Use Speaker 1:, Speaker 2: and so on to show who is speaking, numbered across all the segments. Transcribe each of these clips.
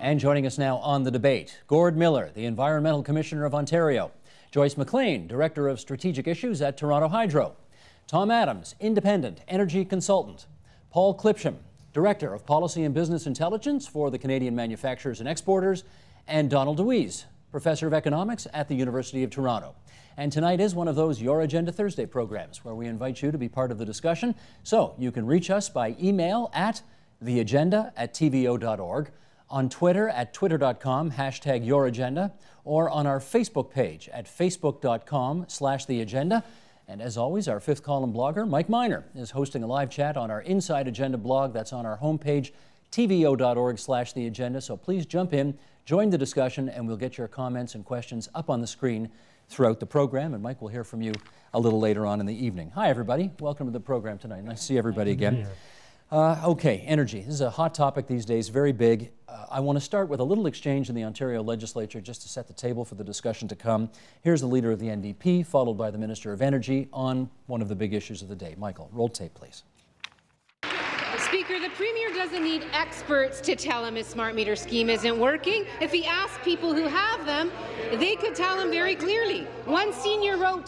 Speaker 1: And joining us now on the debate, Gord Miller, the Environmental Commissioner of Ontario, Joyce McLean, Director of Strategic Issues at Toronto Hydro, Tom Adams, Independent Energy Consultant, Paul Clipsham, Director of Policy and Business Intelligence for the Canadian Manufacturers and Exporters, and Donald Deweese, Professor of Economics at the University of Toronto. And tonight is one of those Your Agenda Thursday programs where we invite you to be part of the discussion. So you can reach us by email at theagenda@tvo.org, on Twitter at twitter.com #YourAgenda, or on our Facebook page at facebook.com/theagenda. And as always, our fifth column blogger, Mike Miner, is hosting a live chat on our Inside Agenda blog. That's on our homepage, tvo.org/theagenda. So please jump in, join the discussion, and we'll get your comments and questions up on the screen throughout the program. And Mike, we'll hear from you a little later on in the evening. Hi, everybody. Welcome to the program tonight. Nice to see everybody again. Okay, energy. This is a hot topic these days, very big. I want to start with a little exchange in the Ontario Legislature just to set the table for the discussion to come. Here's the Leader of the NDP, followed by the Minister of Energy on one of the big issues of the day. Michael, roll tape, please.
Speaker 2: Speaker, the Premier doesn't need experts to tell him his smart meter scheme isn't working. If he asked people who have them, they could tell him very clearly. One senior wrote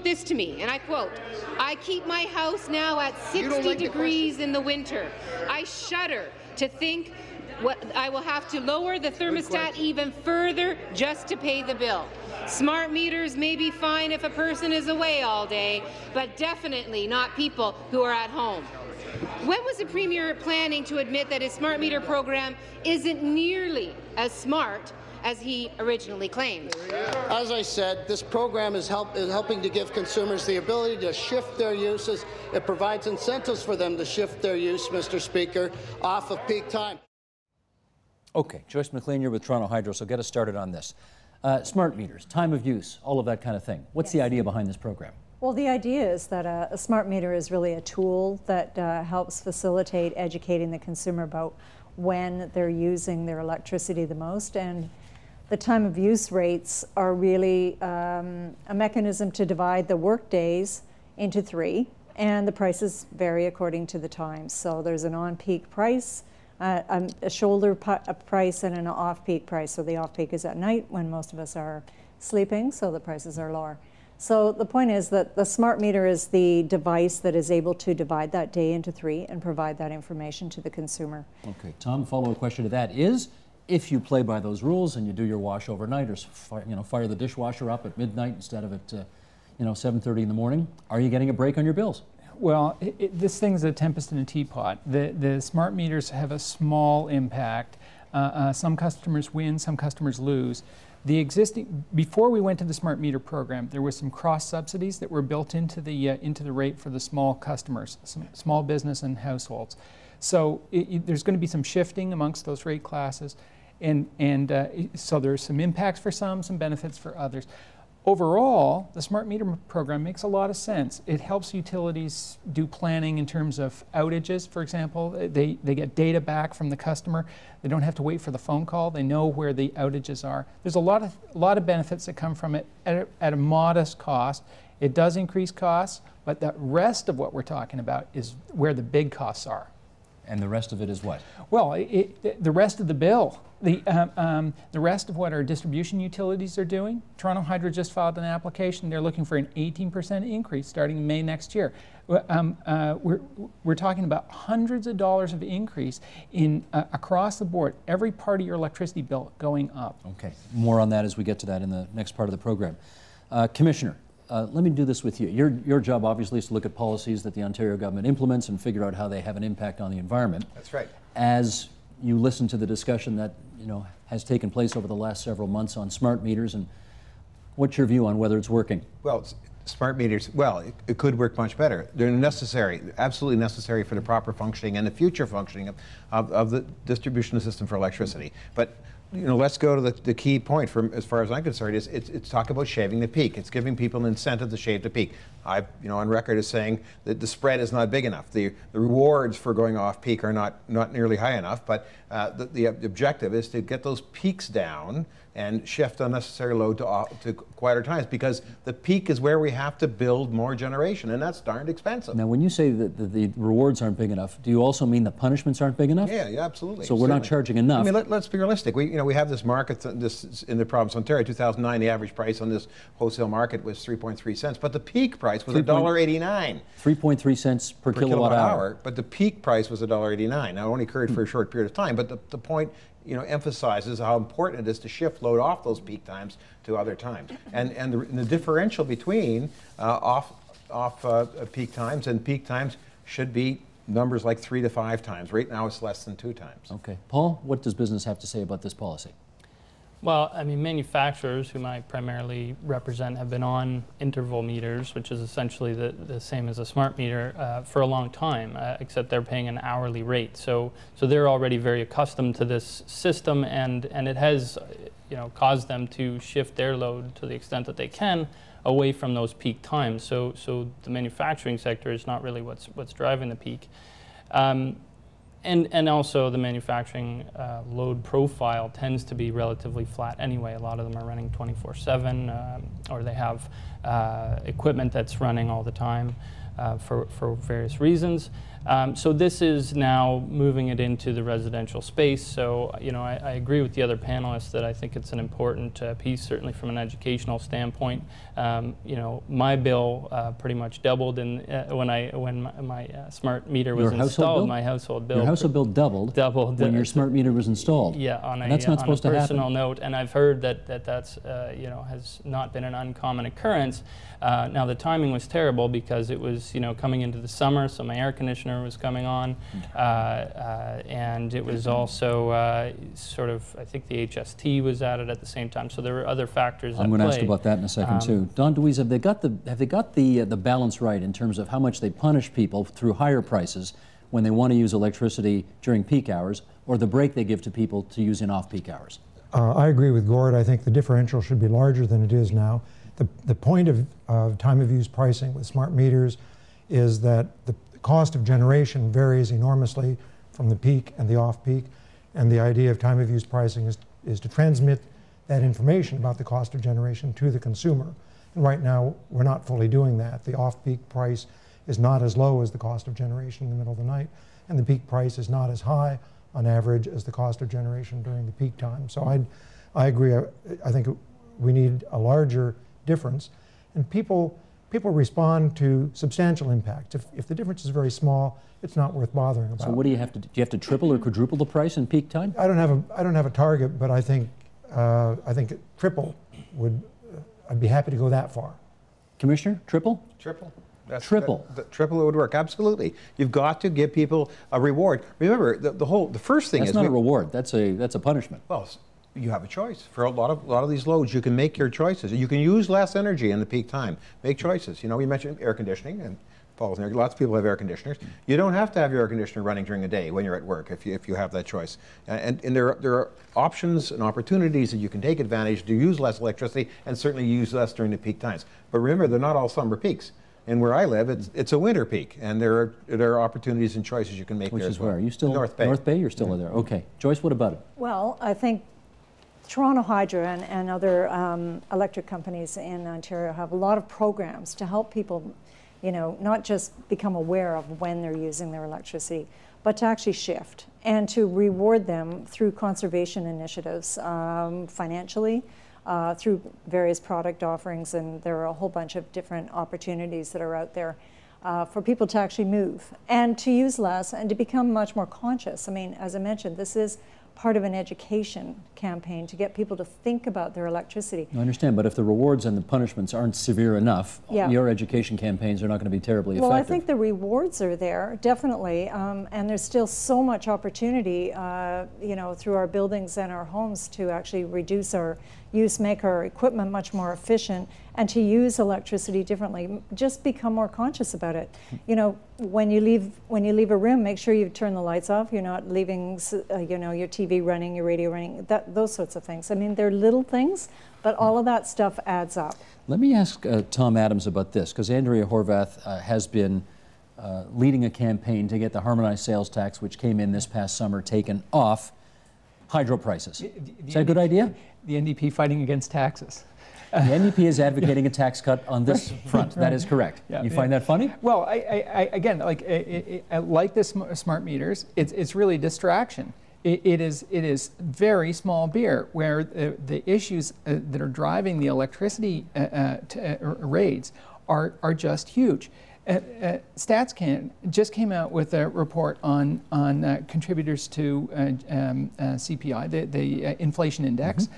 Speaker 2: this to me, and I quote, "I keep my house now at 60 degrees in the winter. I shudder to think I will have to lower the thermostat even further just to pay the bill. Smart meters may be fine if a person is away all day, but definitely not people who are at home." When was the Premier planning to admit that his smart meter program isn't nearly as smart as he originally claimed?
Speaker 3: As I said, this program is helping to give consumers the ability to shift their uses. It provides incentives for them to shift their use, Mr. Speaker, off of peak time.
Speaker 1: Okay, Joyce McLean, you're with Toronto Hydro, so get us started on this. Smart meters, time of use, all of that kind of thing. What's the idea behind this program?
Speaker 4: Well, the idea is that a smart meter is really a tool that helps facilitate educating the consumer about when they're using their electricity the most, and the time of use rates are really a mechanism to divide the work days into 3, and the prices vary according to the times. So there's an on-peak price, a shoulder price, and an off-peak price. So the off-peak is at night when most of us are sleeping, so the prices are lower. So the point is that the smart meter is the device that is able to divide that day into 3 and provide that information to the consumer. Okay,
Speaker 1: Tom, follow-up question to that is, if you play by those rules and you do your wash overnight, or fire the dishwasher up at midnight instead of at 7:30 in the morning, are you getting a break on your bills?
Speaker 5: Well, this thing's a tempest in a teapot. The smart meters have a small impact. Some customers win, some customers lose. Before we went to the smart meter program, there was some cross subsidies that were built into the rate for the small customers, small business and households. So there's going to be some shifting amongst those rate classes, and so there's some impacts for some benefits for others. Overall, the smart meter program makes a lot of sense. It helps utilities do planning in terms of outages, for example. They get data back from the customer. They don't have to wait for the phone call. They know where the outages are. There's a lot of benefits that come from it at a modest cost. It does increase costs, but the rest of what we're talking about is where the big costs are.
Speaker 1: And the rest of it is what?
Speaker 5: Well, the rest of the bill. The rest of what our distribution utilities are doing. Toronto Hydro just filed an application. They're looking for an 18% increase starting in May next year. We're talking about hundreds of dollars of increase in across the board, every part of your electricity bill going up.
Speaker 1: Okay, more on that as we get to that in the next part of the program. Commissioner, let me do this with you. Your job obviously is to look at policies that the Ontario government implements and figure out how they have an impact on the environment.
Speaker 6: That's right.
Speaker 1: As you listen to the discussion that has taken place over the last several months on smart meters, and what's your view on whether it's working?
Speaker 6: Well, smart meters, well, it could work much better. They're necessary, absolutely necessary for the proper functioning and the future functioning of the distribution system for electricity. But let's go to the key point, from as far as I'm concerned, is it's talk about shaving the peak. It's giving people an incentive to shave the peak. I've on record as saying that the spread is not big enough. The rewards for going off peak are not nearly high enough, but the objective is to get those peaks down and shift unnecessary load to quieter times, because the peak is where we have to build more generation, and that's darned expensive.
Speaker 1: Now, when you say that the rewards aren't big enough, do you also mean the punishments aren't big enough?
Speaker 6: Yeah, absolutely.
Speaker 1: So we're not charging enough.
Speaker 6: I mean, let's be realistic. We have this market. This in the province of Ontario, 2009, the average price on this wholesale market was 3.3 cents, but the peak price was $1.89.
Speaker 1: 3.3 cents per kilowatt hour.
Speaker 6: But the peak price was $1.89. Now, it only occurred for a short period of time, but the point emphasizes how important it is to shift load off those peak times to other times, and the differential between off peak times and peak times should be numbers like 3 to 5 times. Right now, it's less than 2 times.
Speaker 1: Okay, Paul, what does business have to say about this policy?
Speaker 7: Well, I mean, manufacturers, whom I primarily represent, have been on interval meters, which is essentially the same as a smart meter, for a long time, except they're paying an hourly rate. So they're already very accustomed to this system, and it has, caused them to shift their load to the extent that they can away from those peak times. So the manufacturing sector is not really what's driving the peak. And also the manufacturing load profile tends to be relatively flat anyway. A lot of them are running 24/7, or they have equipment that's running all the time for various reasons. So this is now moving it into the residential space. So, I agree with the other panelists that I think it's an important piece, certainly from an educational standpoint. My bill pretty much doubled when my smart meter was installed. My household bill.
Speaker 1: Your household bill doubled when your smart meter was installed.
Speaker 7: Yeah, on a personal note. And I've heard that's has not been an uncommon occurrence. Now the timing was terrible because it was coming into the summer, so my air conditioner was coming on, and it was also I think the HST was added at the same time. So there were other factors.
Speaker 1: I'm going to ask about that in a second too. Don Deweese, have they got the balance right in terms of how much they punish people through higher prices when they want to use electricity during peak hours, or the break they give to people to use in off-peak hours?
Speaker 8: I agree with Gord. I think the differential should be larger than it is now. The point of time of use pricing with smart meters is that the cost of generation varies enormously from the peak and the off-peak, and the idea of time of use pricing is to transmit that information about the cost of generation to the consumer. And right now, we're not fully doing that. The off-peak price is not as low as the cost of generation in the middle of the night, and the peak price is not as high on average as the cost of generation during the peak time. So I agree. I think we need a larger difference, and people respond to substantial impacts. If the difference is very small, it's not worth bothering about.
Speaker 1: So what do you have to do? Do you have to triple or quadruple the price in peak time?
Speaker 8: I don't have a target, but I think triple would. I'd be happy to go that far.
Speaker 1: Commissioner, triple?
Speaker 6: Triple.
Speaker 1: Triple.
Speaker 6: Triple would work, absolutely. You've got to give people a reward. Remember, the first thing
Speaker 1: is... That's not a reward, that's a punishment.
Speaker 6: Well, you have a choice. For a lot of these loads, you can make your choices. You can use less energy in the peak time. Make choices. We mentioned air conditioning, and Paul's there. Lots of people have air conditioners. You don't have to have your air conditioner running during the day when you're at work if you have that choice. And there are options and opportunities that you can take advantage to use less electricity and certainly use less during the peak times. But remember, they're not all summer peaks. And where I live, it's a winter peak, and there are opportunities and choices you can make.
Speaker 1: Which
Speaker 6: there
Speaker 1: is
Speaker 6: as well.
Speaker 1: Where? Are you still
Speaker 6: North Bay?
Speaker 1: North Bay, you're still there. Okay. Joyce, what about it?
Speaker 4: Well, I think Toronto Hydro and other electric companies in Ontario have a lot of programs to help people, not just become aware of when they're using their electricity, but to actually shift and to reward them through conservation initiatives financially. Through various product offerings, and there are a whole bunch of different opportunities that are out there for people to actually move and to use less and to become much more conscious. I mean, as I mentioned, this is part of an education campaign to get people to think about their electricity.
Speaker 1: I understand, but if the rewards and the punishments aren't severe enough, your education campaigns are not going to be terribly effective.
Speaker 4: Well, I think the rewards are there, definitely, and there's still so much opportunity, through our buildings and our homes to actually reduce our use, make our equipment much more efficient, and to use electricity differently. Just become more conscious about it. when you leave a room, make sure you turn the lights off. You're not leaving, you know, your TV running, your radio running, those sorts of things. I mean, they're little things, but all of that stuff adds up.
Speaker 1: Let me ask Tom Adams about this, because Andrea Horvath has been leading a campaign to get the harmonized sales tax, which came in this past summer, taken off hydro prices. Is that a good idea?
Speaker 5: The NDP fighting against taxes.
Speaker 1: The NDP is advocating a tax cut on this front. That is correct. Yeah, you find that funny?
Speaker 5: Well, again, like the smart meters, it's really a distraction. It is very small beer, where the issues that are driving the electricity rates are just huge. StatsCan just came out with a report on contributors to CPI, the inflation index. Mm-hmm.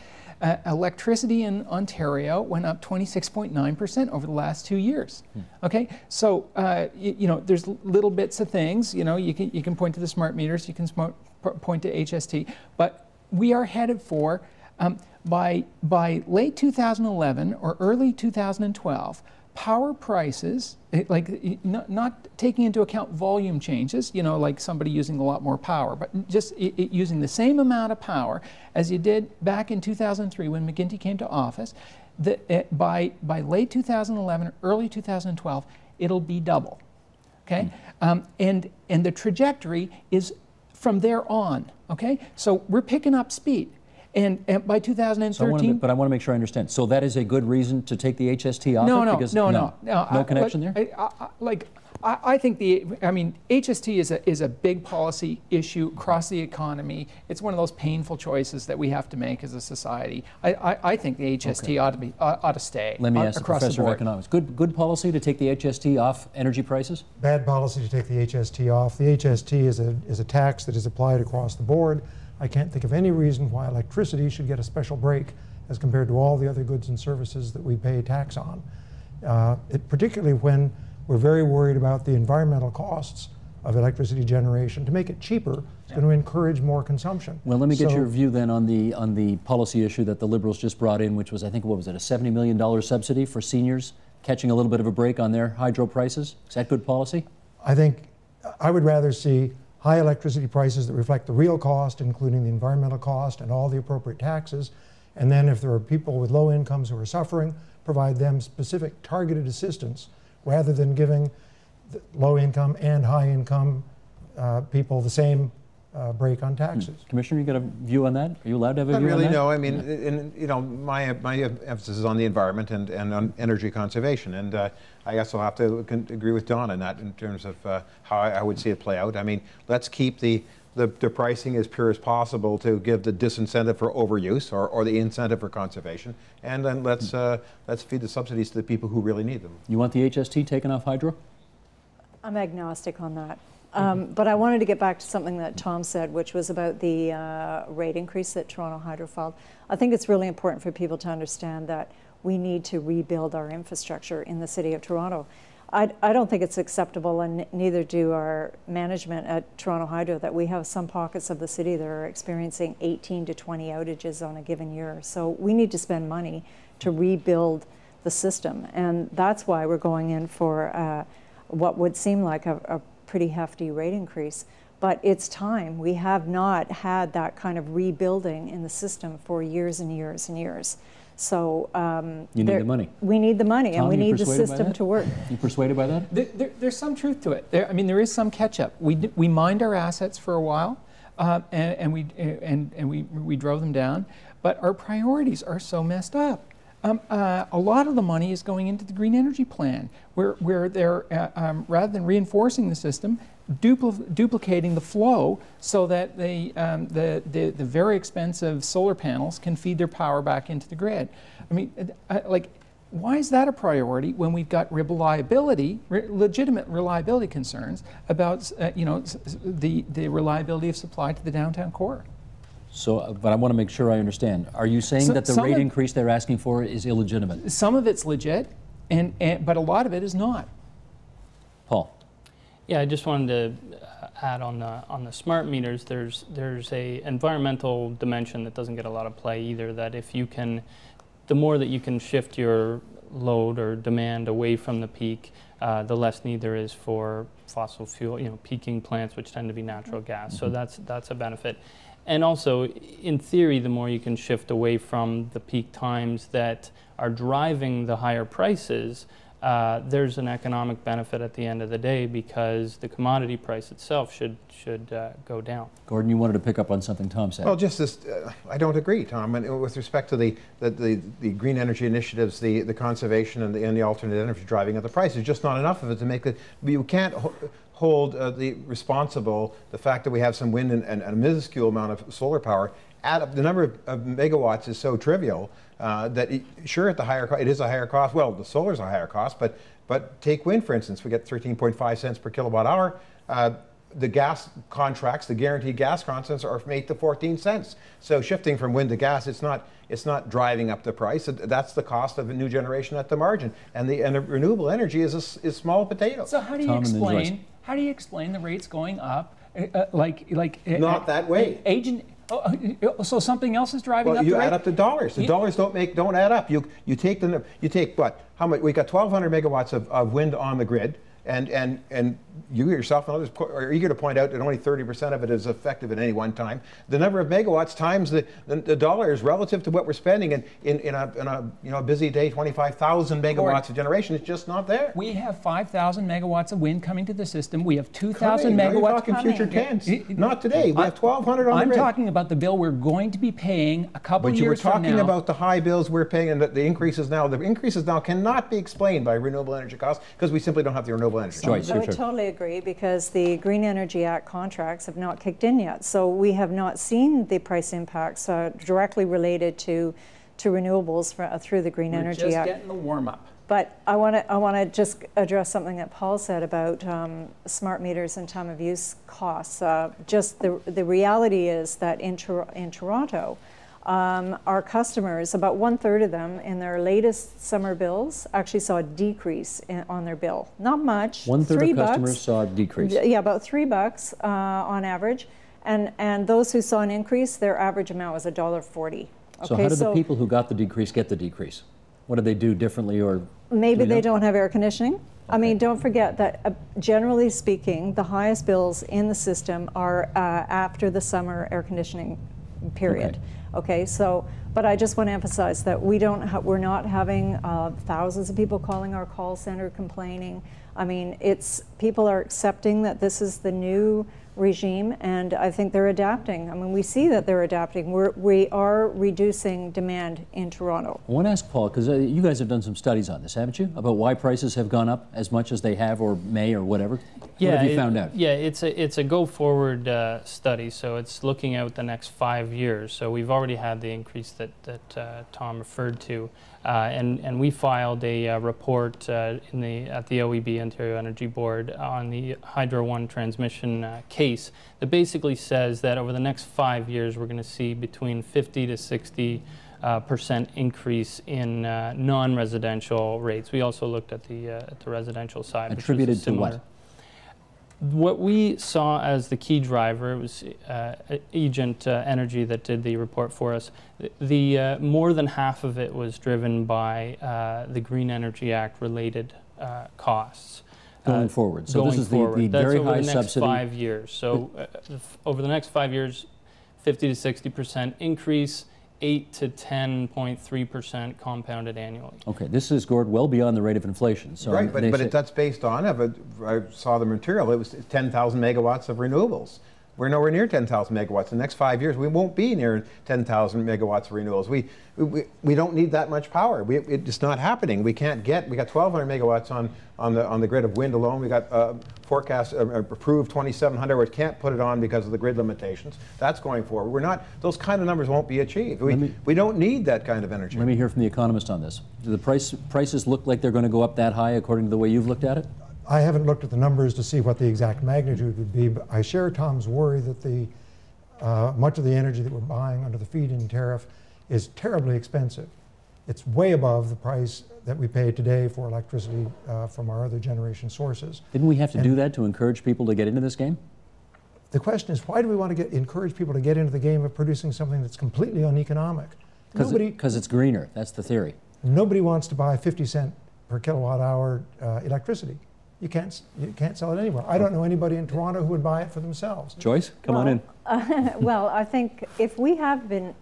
Speaker 5: Electricity in Ontario went up 26.9% over the last 2 years. Okay, so you know, there's little bits of things. You know, you can point to the smart meters, you can point to HST, but we are headed for by late 2011 or early 2012. Power prices, not taking into account volume changes, you know, like somebody using a lot more power, but just using the same amount of power as you did back in 2003 when McGuinty came to office, by late 2011, early 2012, it'll be double, okay? And the trajectory is from there on, okay? So we're picking up speed. And by 2013...
Speaker 1: but I want to make sure I understand. So that is a good reason to take the HST off? No connection there?
Speaker 5: I think HST is a big policy issue across the economy. It's one of those painful choices that we have to make as a society. I think the HST ought to stay.
Speaker 1: Let me ask the Professor of Economics. Good policy to take the HST off energy prices?
Speaker 8: Bad policy to take the HST off. The HST is a tax that is applied across the board. I can't think of any reason why electricity should get a special break as compared to all the other goods and services that we pay tax on. Particularly when we're very worried about the environmental costs of electricity generation. To make it cheaper, it's going to encourage more consumption.
Speaker 1: Well, let me get your view then on the policy issue that the Liberals just brought in, which was, I think, what was it, a $70 million subsidy for seniors, catching a little bit of a break on their hydro prices? Is that good policy?
Speaker 8: I think I would rather see high electricity prices that reflect the real cost, including the environmental cost and all the appropriate taxes. And then if there are people with low incomes who are suffering, provide them specific targeted assistance rather than giving the low income and high income people the same break on taxes.
Speaker 1: Commissioner, you got a view on that? Are you allowed to have a view on that?
Speaker 6: Not really, no. I mean, my emphasis is on the environment and on energy conservation. And I guess I'll have to agree with Don on that in terms of how I would see it play out. I mean, let's keep the pricing as pure as possible to give the disincentive for overuse or the incentive for conservation. And then let's feed the subsidies to the people who really need them.
Speaker 1: You want the HST taken off hydro?
Speaker 4: I'm agnostic on that. But I wanted to get back to something that Tom said, which was about the rate increase that Toronto Hydro filed. I think it's really important for people to understand that we need to rebuild our infrastructure in the City of Toronto. I don't think it's acceptable, and neither do our management at Toronto Hydro, that we have some pockets of the city that are experiencing 18 to 20 outages on a given year. So we need to spend money to rebuild the system, and that's why we're going in for what would seem like a pretty hefty rate increase. But it's time. We have not had that kind of rebuilding in the system for years and years and years. So
Speaker 1: you need the money.
Speaker 4: We need the money,
Speaker 1: Tom,
Speaker 4: and we need the system to work.
Speaker 1: You persuaded by that?
Speaker 5: There's some truth to it. There is some catch-up. We mined our assets for a while, and we drove them down. But our priorities are so messed up. A lot of the money is going into the green energy plan, where they're rather than reinforcing the system, duplicating the flow so that the very expensive solar panels can feed their power back into the grid. I mean, why is that a priority when we've got legitimate reliability concerns about the reliability of supply to the downtown core?
Speaker 1: So, but I want to make sure I understand. Are you saying that the rate increase they're asking for is illegitimate?
Speaker 5: Some of it's legit, but a lot of it is not.
Speaker 1: Paul.
Speaker 7: Yeah, I just wanted to add on the smart meters. There's a environmental dimension that doesn't get a lot of play either. That if you can the more that you can shift your load or demand away from the peak, the less need there is for fossil fuel, peaking plants, which tend to be natural gas. So that's a benefit. And also, in theory, the more you can shift away from the peak times that are driving the higher prices, there's an economic benefit at the end of the day, because the commodity price itself should go down.
Speaker 1: Gordon, you wanted to pick up on something Tom said.
Speaker 6: Well, just this, I don't agree, Tom. And with respect to the green energy initiatives, the conservation and the alternate energy driving of the price, there's just not enough of it to make it. You can't hold the responsible the fact that we have some wind and a minuscule amount of solar power. Add up the number of megawatts is so trivial that sure, at the higher cost, it is a higher cost. Well, the solar's a higher cost, but take wind, for instance. We get 13.5 cents per kilowatt hour. The gas contracts, the guaranteed gas contracts, are from 8 to 14 cents. So shifting from wind to gas, it's not driving up the price. That's the cost of a new generation at the margin. And the renewable energy is small potato.
Speaker 5: So how do you explain? How do you explain the rates going up?
Speaker 6: Not that way.
Speaker 5: So something else is driving up the rate?
Speaker 6: You add up the dollars. The dollars don't add up. You take what? How much? We got 1,200 megawatts of wind on the grid, and you yourself and others are eager to point out that only 30% of it is effective at any one time. The number of megawatts times the dollars relative to what we're spending in a busy day, 25,000 megawatts of generation is just not there.
Speaker 5: We have 5,000 megawatts of wind coming to the system. We have 2,000 megawatts
Speaker 6: you're talking
Speaker 5: coming.
Speaker 6: Future tense. Not today. We have 1,200 on the grid.
Speaker 5: I'm talking about the bill we're going to be paying a couple years from now.
Speaker 6: But you were talking about the high bills we're paying and the increases now. The increases now cannot be explained by renewable energy costs because we simply don't have the renewable energy.
Speaker 1: Joyce,
Speaker 4: I would totally agree, because the Green Energy Act contracts have not kicked in yet. So we have not seen the price impacts directly related to renewables through the Green Energy Act.
Speaker 5: We're just getting the warm-up.
Speaker 4: But I want to just address something that Paul said about smart meters and time of use costs. Just the reality is that in Toronto, our customers, about 1/3 of them in their latest summer bills actually saw a decrease on their bill. Not much.
Speaker 1: 1/3 of customers saw a decrease.
Speaker 4: Yeah, about $3 on average. And those who saw an increase, their average amount was $1.40. Okay,
Speaker 1: so how did the people who got the decrease get the decrease? What did they do differently, or
Speaker 4: maybe they don't have air conditioning? Okay. I mean, don't forget that generally speaking, the highest bills in the system are after the summer air conditioning period. Okay, so, but I just want to emphasize that we're not having thousands of people calling our call center complaining. I mean, people are accepting that this is the new regime, and I think they're adapting. I mean, we see that they're adapting. We are reducing demand in Toronto.
Speaker 1: I want to ask Paul, because you guys have done some studies on this, haven't you? About why prices have gone up as much as they have, or may, or whatever?
Speaker 7: Yeah,
Speaker 1: what have you found out?
Speaker 7: Yeah, it's a go-forward study, so it's looking out the next 5 years. So we've already had the increase that Tom referred to, and we filed a report at the OEB, Ontario Energy Board, on the Hydro One transmission case that basically says that over the next 5 years we're going to see between 50 to 60% increase in non-residential rates. We also looked at the residential side.
Speaker 1: Attributed to what?
Speaker 7: What we saw as the key driver, it was Agent Energy that did the report for us. The more than half of it was driven by the Green Energy Act related costs.
Speaker 1: Going forward. So this is the very high subsidy.
Speaker 7: That's over the next 5 years. So over the next 5 years, 50 to 60% increase, 8 to 10.3% compounded annually.
Speaker 1: Okay, this is, Gord, well beyond the rate of inflation. So
Speaker 6: right, but that's based on, I saw the material, it was 10,000 megawatts of renewables. We're nowhere near 10,000 megawatts. In the next 5 years, we won't be near 10,000 megawatts of renewables. We don't need that much power. It's not happening. We got 1,200 megawatts on the grid of wind alone. We got forecast approved 2,700. We can't put it on because of the grid limitations. That's going forward. Those kind of numbers won't be achieved. We don't need that kind of energy.
Speaker 1: Let me hear from the economist on this. Do the prices look like they're going to go up that high according to the way you've looked at it?
Speaker 8: I haven't looked at the numbers to see what the exact magnitude would be, but I share Tom's worry that much of the energy that we're buying under the feed-in tariff is terribly expensive. It's way above the price that we pay today for electricity from our other generation sources.
Speaker 1: Didn't we have to do that to encourage people to get into this game?
Speaker 8: The question is, why do we want to encourage people to get into the game of producing something that's completely uneconomic?
Speaker 1: Because it's greener. That's the theory.
Speaker 8: Nobody wants to buy 50 cent per kilowatt hour electricity. You can't sell it anywhere. I don't know anybody in Toronto who would buy it for themselves.
Speaker 1: Joyce, come on in.
Speaker 4: Well, I think if we had been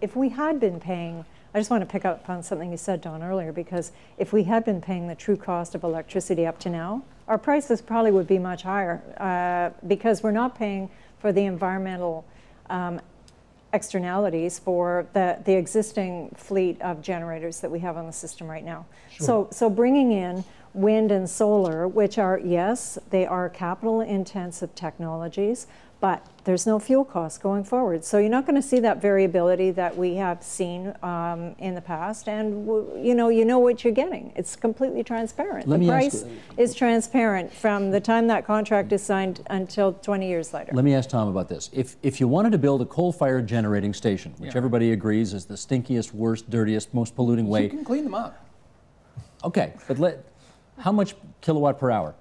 Speaker 4: paying, I just want to pick up on something you said, Don, earlier, because if we had been paying the true cost of electricity up to now, our prices probably would be much higher because we're not paying for the environmental externalities for the existing fleet of generators that we have on the system right now. Sure. So bringing in wind and solar, which are, yes, they are capital intensive technologies, but there's no fuel costs going forward. So you're not going to see that variability that we have seen in the past, and you know what you're getting. It's completely transparent. The price is transparent from the time that contract is signed until 20 years later.
Speaker 1: Let me ask Tom about this. If you wanted to build a coal-fired generating station, which everybody agrees is the stinkiest, worst, dirtiest, most polluting way.
Speaker 5: You can clean them up.
Speaker 1: Okay, but how much kilowatt per hour?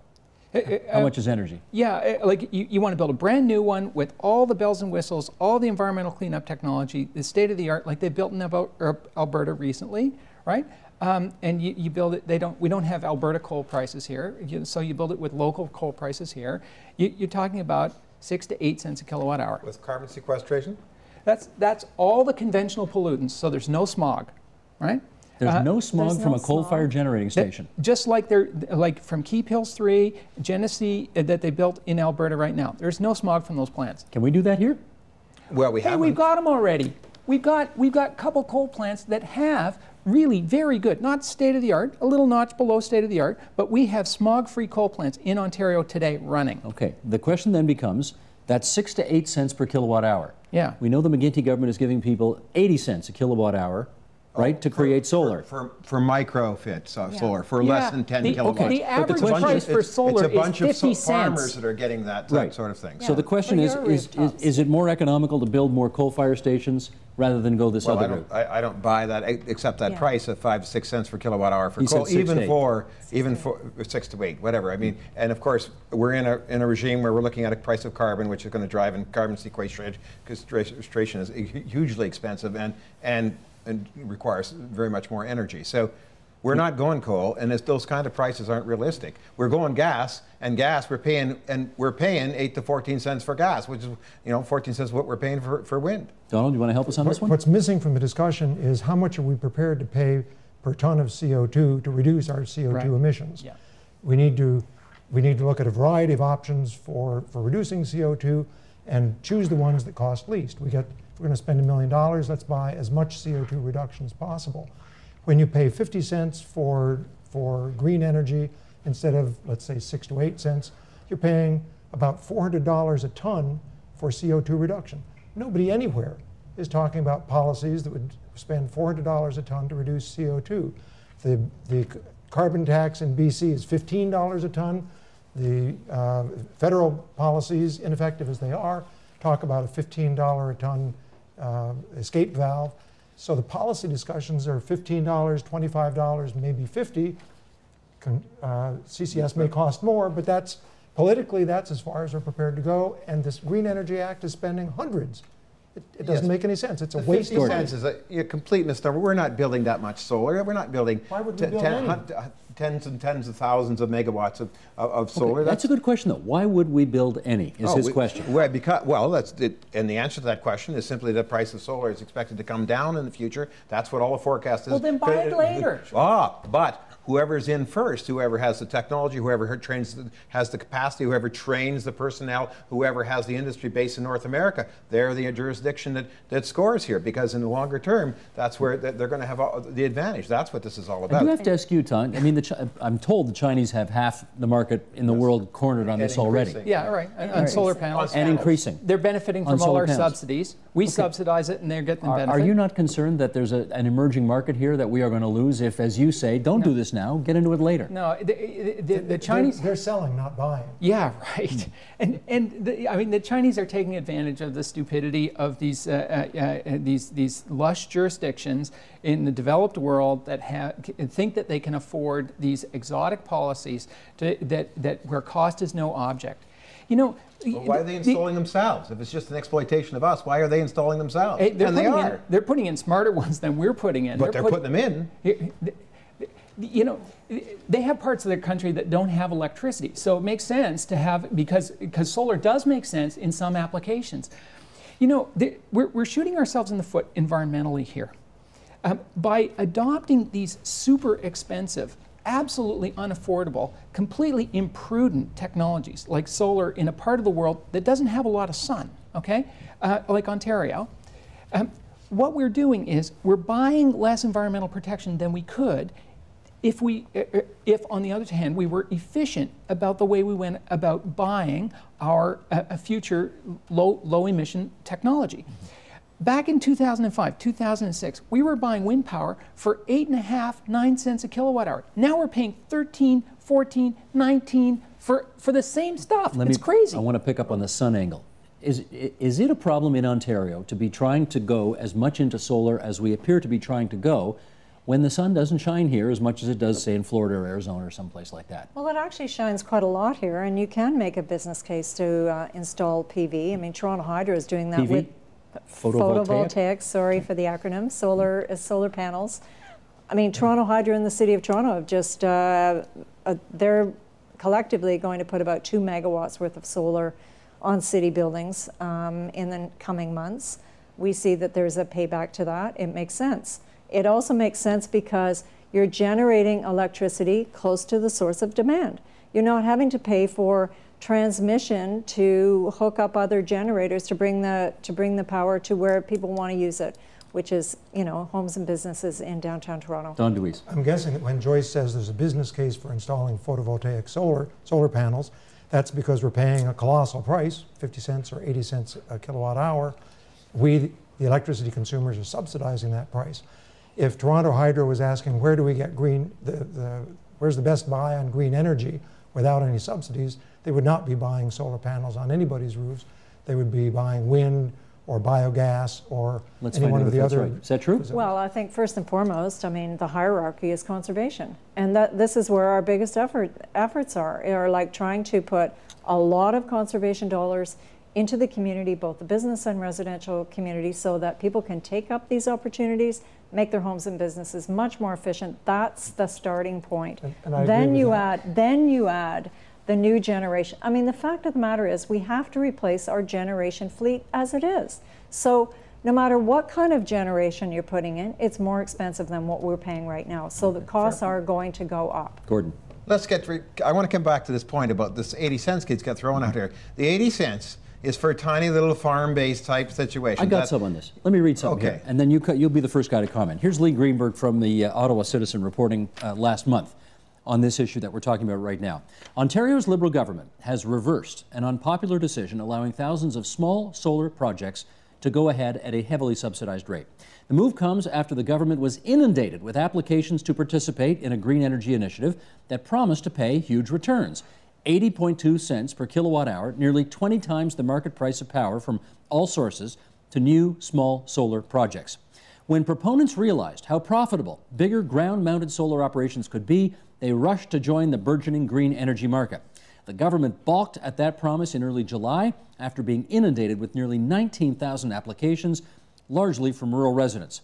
Speaker 1: How much is energy?
Speaker 5: Yeah, like you want to build a brand new one with all the bells and whistles, all the environmental cleanup technology, the state of the art, like they built in Alberta recently, right? And you build it. We don't have Alberta coal prices here, so you build it with local coal prices here. You're talking about 6 to 8 cents a kilowatt hour.
Speaker 6: With carbon sequestration?
Speaker 5: That's all the conventional pollutants. So there's no smog, right?
Speaker 1: There's no smog from a coal-fired generating station.
Speaker 5: Just like from Keep Hills 3, Genesee that they built in Alberta right now. There's no smog from those plants.
Speaker 1: Can we do that here?
Speaker 6: Well, we have.
Speaker 5: We've got them already. We've got a couple coal plants that have really very good, not state-of-the-art, a little notch below state-of-the-art, but we have smog-free coal plants in Ontario today running.
Speaker 1: Okay. The question then becomes, that's 6 to 8 cents per kilowatt hour.
Speaker 5: Yeah.
Speaker 1: We know the McGuinty government is giving people 80 cents a kilowatt hour. Right, to create solar.
Speaker 6: For micro-fit solar, for less than 10 kilowatts.
Speaker 5: Okay. The average price for solar is 50 cents.
Speaker 6: It's a bunch of farmers that are getting that sort of thing.
Speaker 1: So the question is it more economical to build more coal-fired stations rather than go this other route?
Speaker 6: I don't buy that, except that price of 5 to 6 cents per kilowatt hour for coal, even for 6 to 8, whatever. I mean, and of course, we're in a regime where we're looking at a price of carbon, which is going to drive in carbon sequestration is hugely expensive and requires very much more energy. So we're not going coal, and those kind of prices aren't realistic. We're going gas, and gas we're paying 8 to 14 cents for gas, which is 14 cents what we're paying for wind.
Speaker 1: Donald, you want to help us on this one?
Speaker 8: What's missing from the discussion is how much are we prepared to pay per ton of CO2 to reduce our CO2 emissions. Yeah. We need to look at a variety of options for reducing CO2 and choose the ones that cost least. If we're going to spend $1 million, let's buy as much CO2 reduction as possible. When you pay 50 cents for green energy instead of, let's say, 6 to 8 cents, you're paying about $400 a ton for CO2 reduction. Nobody anywhere is talking about policies that would spend $400 a ton to reduce CO2. The carbon tax in BC is $15 a ton. The federal policies, ineffective as they are, talk about a $15 a ton escape valve. So the policy discussions are $15, $25, maybe $50. CCS may cost more, but politically that's as far as we're prepared to go. And this Green Energy Act is spending hundreds. It doesn't make any sense. It's a waste of money. 50
Speaker 6: cents is a complete misnomer. We're not building that much solar. We're not building tens and tens of thousands of megawatts of solar.
Speaker 1: That's a good question, though. Why would we build any, is his question.
Speaker 6: That's it. And the answer to that question is simply the price of solar is expected to come down in the future. That's what all the forecast is.
Speaker 5: Well, then buy it later.
Speaker 6: But whoever's in first, whoever has the technology, whoever has the capacity, whoever trains the personnel, whoever has the industry base in North America, they're the jurisdiction that scores here, because in the longer term, that's where they're going to have the advantage. That's what this is all about.
Speaker 1: I do have to ask you, Tom. I mean, I'm told the Chinese have half the market in the world cornered on this already.
Speaker 5: Yeah, right. On solar panels.
Speaker 1: And increasing.
Speaker 5: They're benefiting from all our subsidies. We subsidize it, and they're getting the benefit.
Speaker 1: Are you not concerned that there's an emerging market here that we are going to lose if, as you say, don't do this now, get into it later?
Speaker 5: No, the Chinese...
Speaker 8: They're selling, not buying.
Speaker 5: Yeah, right. And I mean, the Chinese are taking advantage of the stupidity of these lush jurisdictions in the developed world that think that they can afford these exotic policies where cost is no object. You know,
Speaker 6: well, why are they installing themselves? If it's just an exploitation of us, why are they installing themselves?
Speaker 5: They're putting in smarter ones than we're putting in.
Speaker 6: But they're putting them in.
Speaker 5: You know, they have parts of their country that don't have electricity, so it makes sense to have, because solar does make sense in some applications. You know, we're shooting ourselves in the foot environmentally here. By adopting these super expensive, absolutely unaffordable, completely imprudent technologies like solar in a part of the world that doesn't have a lot of sun, okay, like Ontario, what we're doing is we're buying less environmental protection than we could if on the other hand, we were efficient about the way we went about buying our future low emission technology. Back in 2005, 2006, we were buying wind power for 8.5, 9 cents a kilowatt hour. Now we're paying 13, 14, 19 for the same stuff. It's crazy.
Speaker 1: I want to pick up on the sun angle. Is it a problem in Ontario to be trying to go as much into solar as we appear to be trying to go, when the sun doesn't shine here as much as it does, say, in Florida or Arizona or someplace like that?
Speaker 4: Well, it actually shines quite a lot here, and you can make a business case to install PV. I mean, Toronto Hydro is doing that with photovoltaics, sorry for the acronym, solar panels. I mean, Toronto Hydro and the City of Toronto have just, they're collectively going to put about 2 megawatts worth of solar on city buildings in the coming months. We see that there's a payback to that. It makes sense. It also makes sense because you're generating electricity close to the source of demand. You're not having to pay for transmission to hook up other generators to bring the power to where people want to use it, which is, you know, homes and businesses in downtown Toronto.
Speaker 1: Don Deweese.
Speaker 8: I'm guessing that when Joyce says there's a business case for installing photovoltaic solar panels, that's because we're paying a colossal price, 50 cents or 80 cents a kilowatt hour. We, the electricity consumers, are subsidizing that price. If Toronto Hydro was asking where do we get where's the best buy on green energy without any subsidies, they would not be buying solar panels on anybody's roofs. They would be buying wind or biogas or any one of the other.
Speaker 1: Right. Is that true?
Speaker 4: Well, I think first and foremost, I mean, the hierarchy is conservation. And this is where our biggest efforts are like trying to put a lot of conservation dollars into the community, both the business and residential community, so that people can take up these opportunities, make their homes and businesses much more efficient. That's the starting point.
Speaker 8: And I
Speaker 4: then
Speaker 8: agree
Speaker 4: you
Speaker 8: with
Speaker 4: add, then you add the new generation. I mean, the fact of the matter is we have to replace our generation fleet as it is. So no matter what kind of generation you're putting in, it's more expensive than what we're paying right now. So the costs are going to go up.
Speaker 1: Gordon.
Speaker 6: I want to come back to this point about this 80 cents kids got thrown out here. The 80 cents is for a tiny little farm-based type situation.
Speaker 1: I got some on this. Let me read something here, and then you'll be the first guy to comment. Here's Lee Greenberg from the Ottawa Citizen reporting last month on this issue that we're talking about right now. Ontario's Liberal government has reversed an unpopular decision allowing thousands of small solar projects to go ahead at a heavily subsidized rate. The move comes after the government was inundated with applications to participate in a green energy initiative that promised to pay huge returns. 80.2 cents per kilowatt hour, nearly 20 times the market price of power from all sources to new small solar projects. When proponents realized how profitable bigger ground-mounted solar operations could be, they rushed to join the burgeoning green energy market. The government balked at that promise in early July after being inundated with nearly 19,000 applications, largely from rural residents.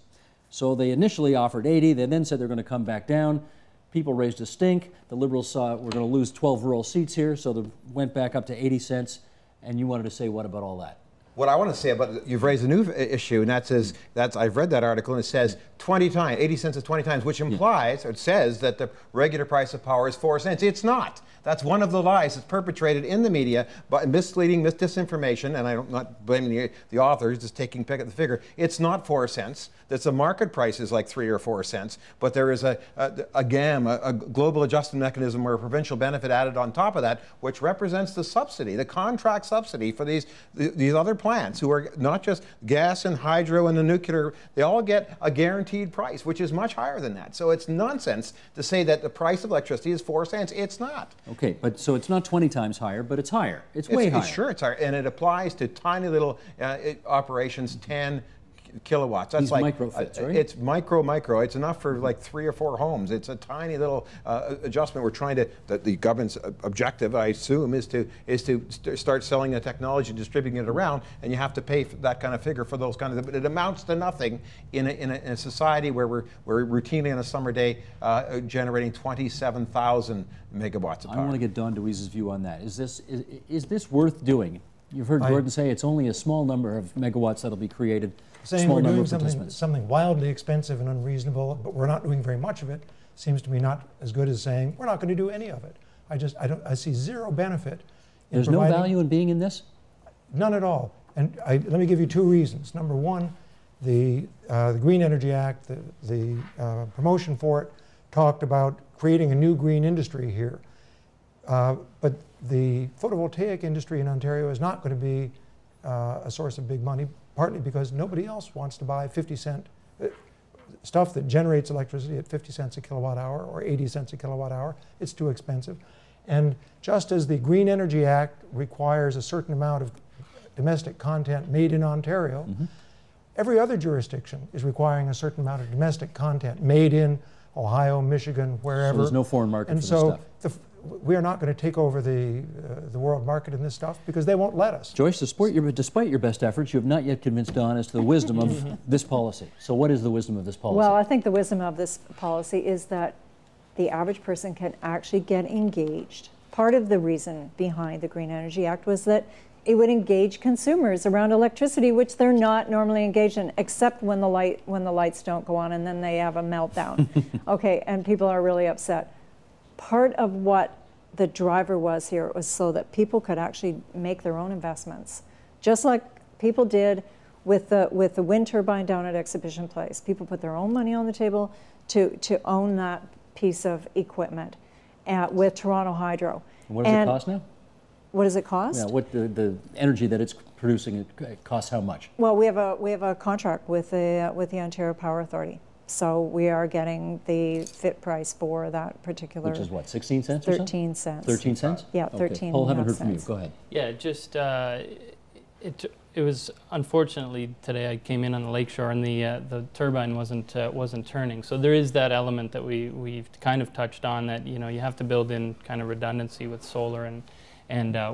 Speaker 1: So they initially offered 80, they then said they're going to come back down. People raised a stink. The Liberals saw we're going to lose 12 rural seats here, so they went back up to 80 cents. And you wanted to say what about all that?
Speaker 6: What I want to say about, you've raised a new issue, and that says, I've read that article, and it says 20 times, 80 cents is 20 times, which implies, or it says that the regular price of power is 4 cents. It's not. That's one of the lies that's perpetrated in the media by misleading, disinformation, and I'm not blaming the authors, just taking pick at the figure. It's not 4 cents. That's the market price is like 3 or 4 cents, but there is a GAM, a global adjustment mechanism, or a provincial benefit added on top of that, which represents the subsidy, the contract subsidy for these other plants who are not just gas and hydro and the nuclear. They all get a guaranteed price, which is much higher than that. So it's nonsense to say that the price of electricity is 4 cents. It's not.
Speaker 1: Okay, but so it's not 20 times higher, but it's higher. It's way higher.
Speaker 6: Sure, it's higher, and it applies to tiny little operations, 10 kilowatts. That's
Speaker 1: These
Speaker 6: like
Speaker 1: microfits, right?
Speaker 6: It's micro. It's enough for like 3 or 4 homes. It's a tiny little adjustment. We're trying to. The government's objective, I assume, is to start selling the technology, distributing it around, and you have to pay for that kind of figure for those kind of. But it amounts to nothing in a society where we're routinely on a summer day generating 27,000 megawatts of power.
Speaker 1: I want to get Don DeWeese's view on that. Is this worth doing? You've heard Gordon say it's only a small number of megawatts that'll be created.
Speaker 8: Saying we're doing something wildly expensive and unreasonable, but we're not doing very much of it, seems to me not as good as saying we're not going to do any of it. I see zero benefit.
Speaker 1: There's no value in being in this?
Speaker 8: None at all. And let me give you 2 reasons. Number one, the Green Energy Act, the promotion for it, talked about creating a new green industry here. But the photovoltaic industry in Ontario is not going to be a source of big money, partly because nobody else wants to buy 50-cent stuff that generates electricity at 50 cents a kilowatt hour or 80 cents a kilowatt hour. It's too expensive. And just as the Green Energy Act requires a certain amount of domestic content made in Ontario, every other jurisdiction is requiring a certain amount of domestic content made in Ohio, Michigan, wherever.
Speaker 1: So there's no foreign market for this stuff.
Speaker 8: We are not going to take over the world market in this stuff because they won't let us.
Speaker 1: Joyce, despite your best efforts, you have not yet convinced Don as to the wisdom of this policy. So what is the wisdom of this policy?
Speaker 4: Well, I think the wisdom of this policy is that the average person can actually get engaged. Part of the reason behind the Green Energy Act was that it would engage consumers around electricity, which they're not normally engaged in, except when the lights don't go on and then they have a meltdown. Okay, and people are really upset. Part of what the driver was here was so that people could actually make their own investments, just like people did with the wind turbine down at Exhibition Place. People put their own money on the table to own that piece of equipment with Toronto Hydro.
Speaker 1: And what does it cost now?
Speaker 4: What does it cost?
Speaker 1: Yeah, what the energy that it's producing, it costs how much?
Speaker 4: Well, we have a contract with the Ontario Power Authority. So we are getting the fit price for that particular.
Speaker 1: Which is what, 16 cents
Speaker 4: 13
Speaker 1: or
Speaker 4: cents.
Speaker 1: 13 cents?
Speaker 4: Yeah,
Speaker 1: Okay.
Speaker 4: 13
Speaker 1: Paul, haven't heard
Speaker 4: cents.
Speaker 1: from you. Go ahead.
Speaker 7: Yeah, just it was unfortunately today I came in on the lakeshore and the turbine wasn't turning. So there is that element that we've kind of touched on, that you have to build in kind of redundancy with solar and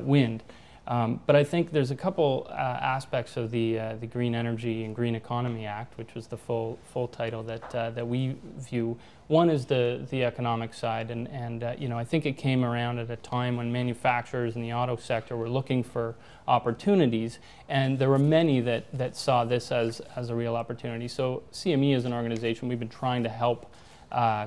Speaker 7: wind. But I think there's a couple aspects of the Green Energy and Green Economy Act, which was the full title that we view. One is the economic side, and I think it came around at a time when manufacturers in the auto sector were looking for opportunities, and there were many that saw this as a real opportunity. So CME as an organization, we've been trying to help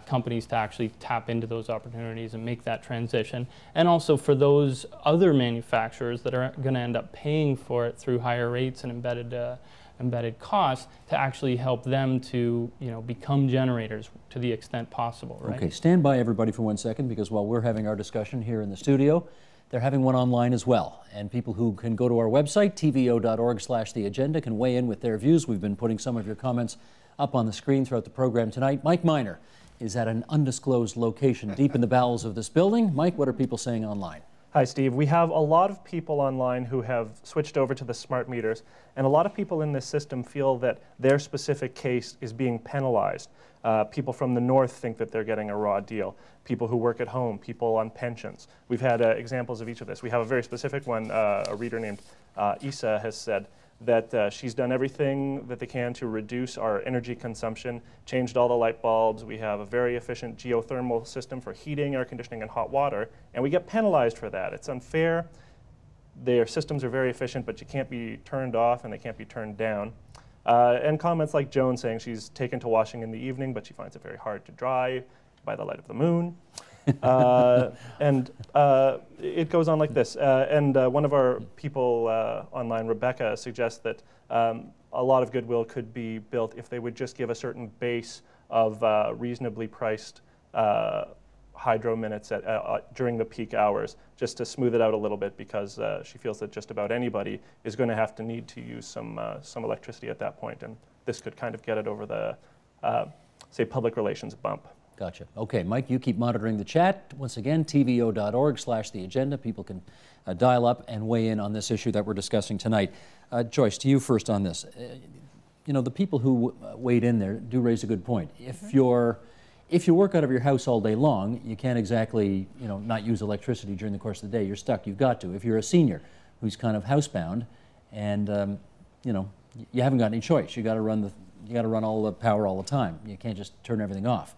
Speaker 7: companies to actually tap into those opportunities and make that transition. And also for those other manufacturers that are going to end up paying for it through higher rates and embedded costs, to actually help them to become generators to the extent possible. Right?
Speaker 1: Okay, stand by everybody for 1 second, because while we're having our discussion here in the studio, they're having one online as well. And people who can go to our website, tvo.org/theagenda, can weigh in with their views. We've been putting some of your comments up on the screen throughout the program tonight. Mike Miner is at an undisclosed location deep in the bowels of this building. Mike, what are people saying online?
Speaker 9: Hi, Steve. We have a lot of people online who have switched over to the smart meters, and a lot of people in this system feel that their specific case is being penalized. People from the north think that they're getting a raw deal. People who work at home, people on pensions. We've had examples of each of this. We have a very specific one. A reader named Isa has said that she's done everything that they can to reduce our energy consumption, changed all the light bulbs. We have a very efficient geothermal system for heating, air conditioning, and hot water, and we get penalized for that. It's unfair. Their systems are very efficient, but you can't be turned off and they can't be turned down. And comments like Joan saying she's taken to washing in the evening, but she finds it very hard to dry by the light of the moon. And it goes on like this. And one of our people online, Rebecca, suggests that a lot of goodwill could be built if they would just give a certain base of reasonably priced hydro minutes during the peak hours, just to smooth it out a little bit, because she feels that just about anybody is going to have to need to use some electricity at that point, and this could kind of get it over the, say, public relations bump.
Speaker 1: Gotcha. Okay, Mike, you keep monitoring the chat. Once again, tvo.org/theagenda. People can dial up and weigh in on this issue that we're discussing tonight. Joyce, to you first on this. you know, the people who weighed in there do raise a good point. If you work out of your house all day long, you can't exactly, you know, not use electricity during the course of the day. You're stuck. You've got to. If you're a senior who's kind of housebound, and you know, you haven't got any choice. You got to run all the power all the time. You can't just turn everything off.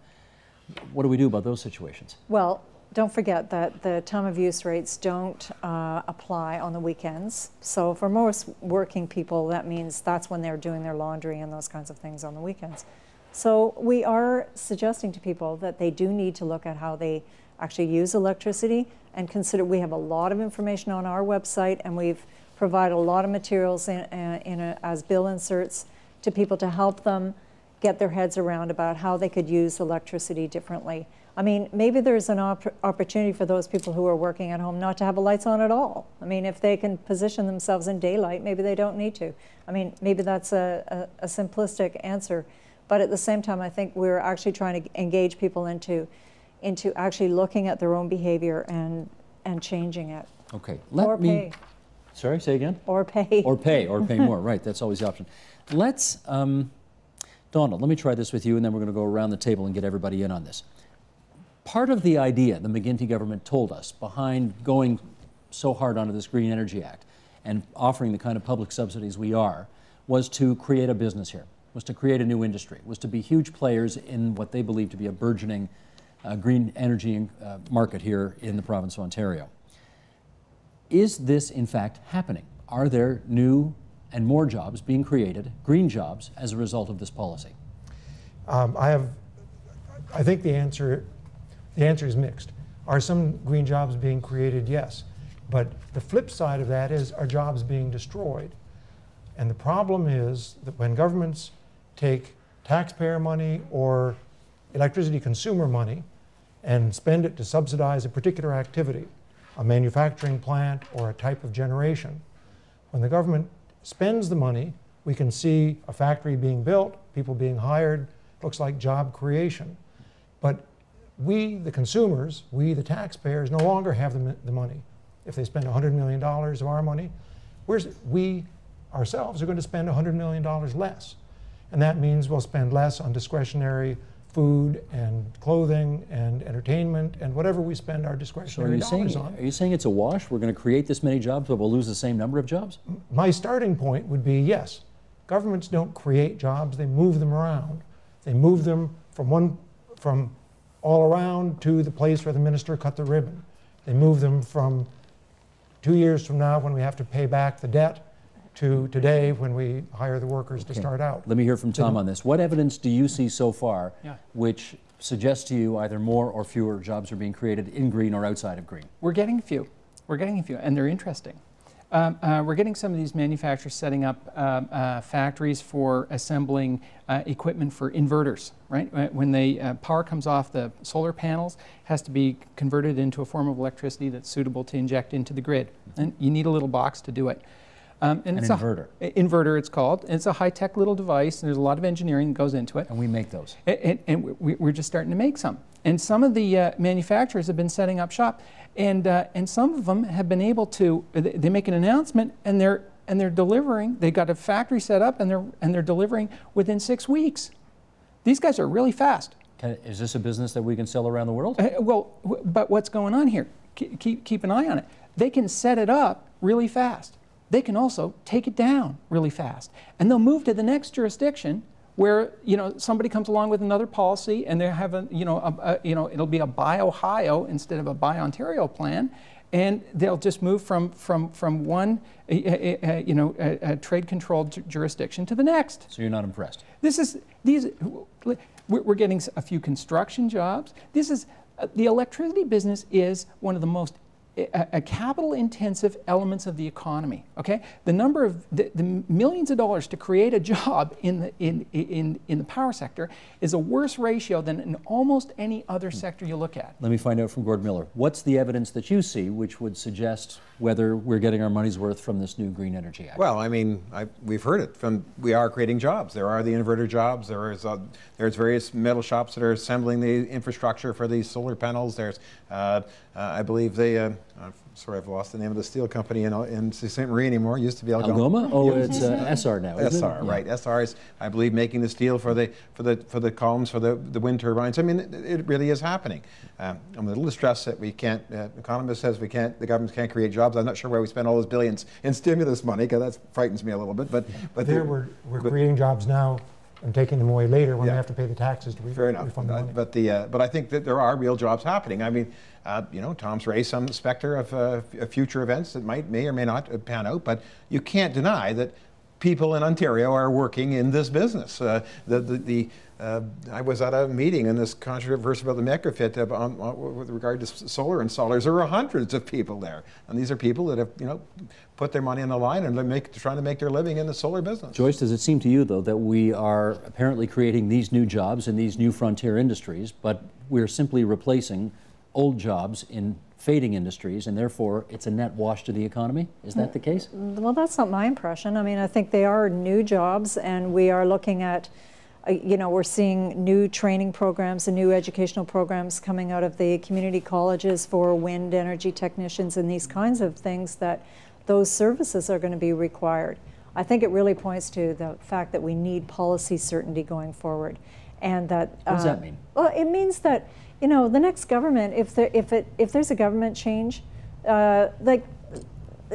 Speaker 1: What do we do about those situations?
Speaker 4: Well, don't forget that the time of use rates don't apply on the weekends. So for most working people, that means that's when they're doing their laundry and those kinds of things on the weekends. So we are suggesting to people that they do need to look at how they actually use electricity and consider. We have a lot of information on our website, and we've provided a lot of materials as bill inserts to people to help them get their heads around about how they could use electricity differently. I mean, maybe there's an opportunity for those people who are working at home not to have the lights on at all. I mean, if they can position themselves in daylight, maybe they don't need to. I mean, maybe that's a simplistic answer. But at the same time, I think we're actually trying to engage people into actually looking at their own behavior and changing it.
Speaker 1: Okay.
Speaker 4: Pay.
Speaker 1: Sorry, say again?
Speaker 4: Or pay.
Speaker 1: Or pay more, right. That's always the option. Let's, Donald, let me try this with you, and then we're going to go around the table and get everybody in on this. Part of the idea the McGuinty government told us behind going so hard onto this Green Energy Act and offering the kind of public subsidies we are was to create a business here, was to create a new industry, was to be huge players in what they believe to be a burgeoning green energy market here in the province of Ontario. Is this in fact happening? Are there new and more jobs being created, green jobs, as a result of this policy?
Speaker 8: I think the answer is mixed. Are some green jobs being created? Yes. But the flip side of that is, are jobs being destroyed? And the problem is that when governments take taxpayer money or electricity consumer money and spend it to subsidize a particular activity, a manufacturing plant or a type of generation, when the government spends the money, we can see a factory being built, people being hired, looks like job creation. But we, the consumers, we, the taxpayers, no longer have the money. If they spend $100 million of our money, we ourselves are going to spend $100 million less. And that means we'll spend less on discretionary food and clothing and entertainment and whatever we spend our discretionary dollars on.
Speaker 1: Are you saying it's a wash? We're going to create this many jobs, but we'll lose the same number of jobs?
Speaker 8: My starting point would be yes. Governments don't create jobs, they move them around. They move them from all around to the place where the minister cut the ribbon. They move them from 2 years from now when we have to pay back the debt to today when we hire the workers to start out.
Speaker 1: Let me hear from Tom on this. What evidence do you see so far which suggests to you either more or fewer jobs are being created in green or outside of green?
Speaker 5: We're getting a few. We're getting a few, and they're interesting. We're getting some of these manufacturers setting up factories for assembling equipment for inverters, right? When the power comes off the solar panels, has to be converted into a form of electricity that's suitable to inject into the grid. And you need a little box to do it.
Speaker 1: And it's an inverter.
Speaker 5: Inverter, it's called. It's a high-tech little device, and there's a lot of engineering that goes into it.
Speaker 1: And we make those.
Speaker 5: And we're just starting to make some. And some of the manufacturers have been setting up shop, and some of them have been able to. They make an announcement, and they're delivering. They got a factory set up, and they're delivering within 6 weeks. These guys are really fast.
Speaker 1: Is this a business that we can sell around the world?
Speaker 5: But what's going on here? Keep an eye on it. They can set it up really fast. They can also take it down really fast, and they'll move to the next jurisdiction where somebody comes along with another policy, and they have it'll be a Buy Ohio instead of a Buy Ontario plan, and they'll just move from one trade controlled jurisdiction to the next.
Speaker 1: So you're not impressed?
Speaker 5: We're getting a few construction jobs. The electricity business is one of the most capital-intensive elements of the economy. Okay, the number of the millions of dollars to create a job in the power sector is a worse ratio than in almost any other sector you look at.
Speaker 1: Let me find out from Gord Miller. What's the evidence that you see which would suggest whether we're getting our money's worth from this new Green Energy Act?
Speaker 6: Well, I mean, we've heard it from, we are creating jobs. There are the inverter jobs. There's various metal shops that are assembling the infrastructure for these solar panels. There's, I believe sorry, I've lost the name of the steel company in St. Marie anymore. It used to be
Speaker 1: Algoma? Oh, it's SR now, isn't
Speaker 6: SR,
Speaker 1: it?
Speaker 6: right. SR is, I believe, making the steel for the columns for the wind turbines. I mean, it really is happening. I'm a little distressed that we can't, economist says the government can't create jobs. I'm not sure why we spend all those billions in stimulus money, because that frightens me a little bit. But
Speaker 8: we're creating jobs now and taking them away later when we have to pay the taxes to refund the money.
Speaker 6: But I think that there are real jobs happening. I mean, you know, Tom's raised some specter of future events that may or may not pan out, but you can't deny that people in Ontario are working in this business. I was at a meeting in this controversy about the microfit with regard to solar installers. There were hundreds of people there, and these are people that have, you know, put their money on the line and trying to make their living in the solar business.
Speaker 1: Joyce, does it seem to you, though, that we are apparently creating these new jobs in these new frontier industries, but we're simply replacing old jobs in fading industries, and therefore it's a net wash to the economy? Is that the case?
Speaker 4: Well, that's not my impression. I mean, I think they are new jobs, and we are looking at, you know, we're seeing new training programs and new educational programs coming out of the community colleges for wind energy technicians and these kinds of things, that those services are going to be required. I think it really points to the fact that we need policy certainty going forward, and that.
Speaker 1: What does that mean?
Speaker 4: Well, it means that, you know, the next government, if there's a government change, like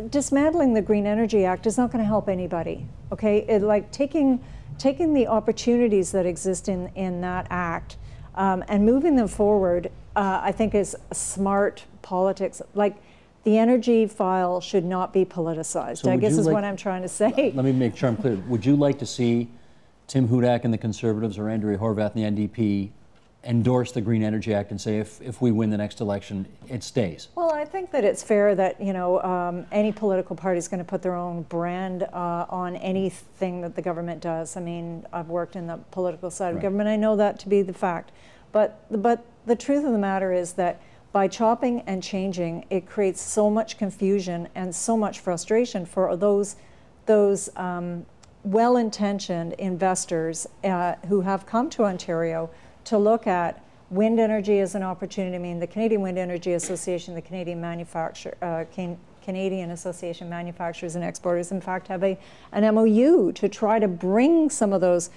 Speaker 4: dismantling the Green Energy Act is not going to help anybody. Okay, like taking the opportunities that exist in that act and moving them forward, I think is smart politics. Like, the energy file should not be politicized.
Speaker 1: So
Speaker 4: I guess is what I'm trying to say.
Speaker 1: Let me make sure I'm clear. Would you like to see Tim Hudak and the Conservatives, or Andrea Horwath and the NDP, endorse the Green Energy Act and say if we win the next election, it stays?
Speaker 4: Well, I think that it's fair that, you know, any political party is going to put their own brand on anything that the government does. I mean, I've worked in the political side of government. I know that to be the fact. But the truth of the matter is that by chopping and changing, it creates so much confusion and so much frustration for those well-intentioned investors who have come to Ontario to look at wind energy as an opportunity. I mean, the Canadian Wind Energy Association, the Canadian Canadian Association of Manufacturers and Exporters, in fact, have an MOU to try to bring some of those